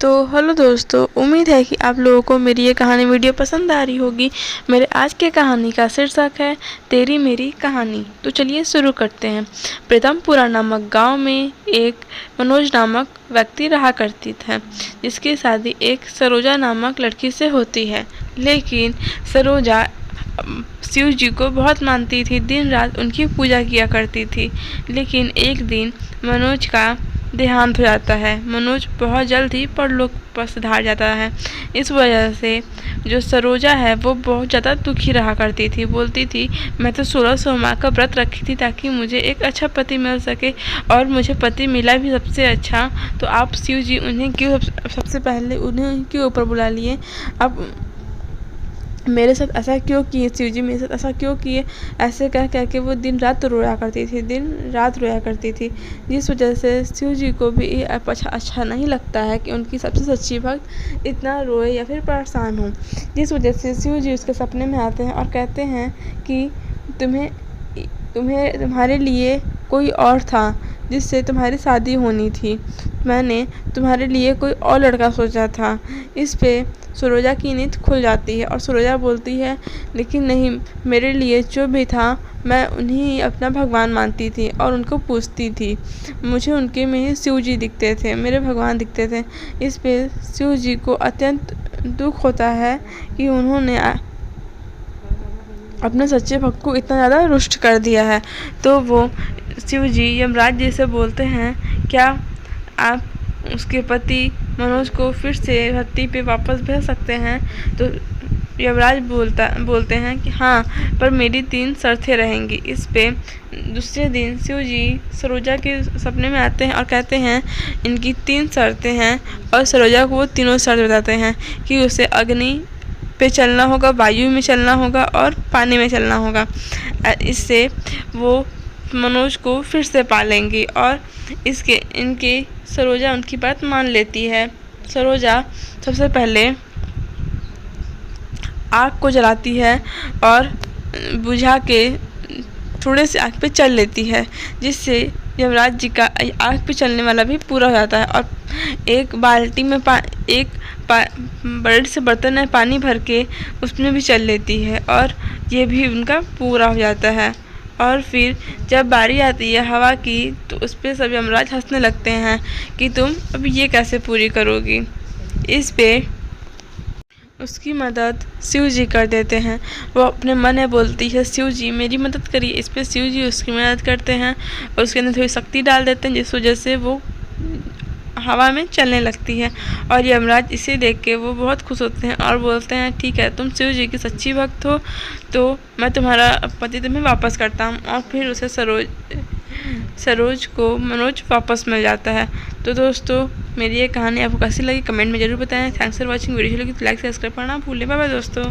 तो हेलो दोस्तों, उम्मीद है कि आप लोगों को मेरी ये कहानी वीडियो पसंद आ रही होगी। मेरे आज के कहानी का शीर्षक है तेरी मेरी कहानी। तो चलिए शुरू करते हैं। प्रीतमपुरा नामक गांव में एक मनोज नामक व्यक्ति रहा करती था, जिसकी शादी एक सरोजा नामक लड़की से होती है। लेकिन सरोजा शिव जी को बहुत मानती थी, दिन रात उनकी पूजा किया करती थी। लेकिन एक दिन मनोज का देहांत हो जाता है। मनोज बहुत जल्द ही परलोक पर सिधार जाता है। इस वजह से जो सरोजा है वो बहुत ज़्यादा दुखी रहा करती थी। बोलती थी, मैं तो 16 सोमवार का व्रत रखी थी ताकि मुझे एक अच्छा पति मिल सके, और मुझे पति मिला भी सबसे अच्छा। तो आप शिव जी उन्हें क्यों सबसे पहले उन्हें क्यों ऊपर बुला लिए? अब मेरे साथ ऐसा क्यों किए शिव जी, मेरे साथ ऐसा क्यों किए? ऐसे कह के वो दिन रात रोया करती थी, दिन रात रोया करती थी। जिस वजह से शिव जी को भी अच्छा नहीं लगता है कि उनकी सबसे सच्ची भक्त इतना रोए या फिर परेशान हो। जिस वजह से शिव जी उसके सपने में आते हैं और कहते हैं कि तुम्हारे लिए कोई और था जिससे तुम्हारी शादी होनी थी। मैंने तुम्हारे लिए कोई और लड़का सोचा था। इस पे सरोजा की नींद खुल जाती है और सरोजा बोलती है, लेकिन नहीं, मेरे लिए जो भी था मैं उन्हीं अपना भगवान मानती थी और उनको पूजती थी। मुझे उनके में ही शिव जी दिखते थे, मेरे भगवान दिखते थे। इस पे शिव जी को अत्यंत दुख होता है कि उन्होंने अपने सच्चे भक्त को इतना ज़्यादा रुष्ट कर दिया है। तो वो शिव जी यमराज जी से बोलते हैं, क्या आप उसके पति मनोज को फिर से धरती पे वापस भेज सकते हैं? तो यमराज बोलते हैं कि हाँ, पर मेरी 3 शर्तें रहेंगी। इस पे दूसरे दिन शिव जी सरोजा के सपने में आते हैं और कहते हैं, इनकी 3 शर्तें हैं। और सरोजा को वो तीनों शर्त बताते हैं कि उसे अग्नि पे चलना होगा, वायु में चलना होगा और पानी में चलना होगा। इससे वो मनोज को फिर से पालेंगी। और इनके सरोजा उनकी बात मान लेती है। सरोजा सबसे पहले आग को जलाती है और बुझा के थोड़े से आग पे चल लेती है, जिससे यमराज जी का आग पे चलने वाला भी पूरा हो जाता है। और एक बाल्टी में बड़े से बर्तन में पानी भर के उसमें भी चल लेती है और ये भी उनका पूरा हो जाता है। और फिर जब बारी आती है हवा की, तो उस पर सब यमराज हंसने लगते हैं कि तुम अब ये कैसे पूरी करोगी। इस पे उसकी मदद शिव जी कर देते हैं। वो अपने मन में बोलती है, शिव जी मेरी मदद करिए। इस पे शिव जी उसकी मदद करते हैं और उसके अंदर थोड़ी शक्ति डाल देते हैं, जिस वजह से वो हवा में चलने लगती है। और यमराज इसे देख के वो बहुत खुश होते हैं और बोलते हैं, ठीक है, तुम शिव जी की सच्ची भक्त हो तो मैं तुम्हारा पति तुम्हें वापस करता हूँ। और फिर उसे सरोज को मनोज वापस मिल जाता है। तो दोस्तों, मेरी ये कहानी आपको कैसी लगी कमेंट में ज़रूर बताएं। Thanks for watching. वीडियो लगी तो लाइक सब्सक्राइब करना भूलें। बाय बाय दोस्तों।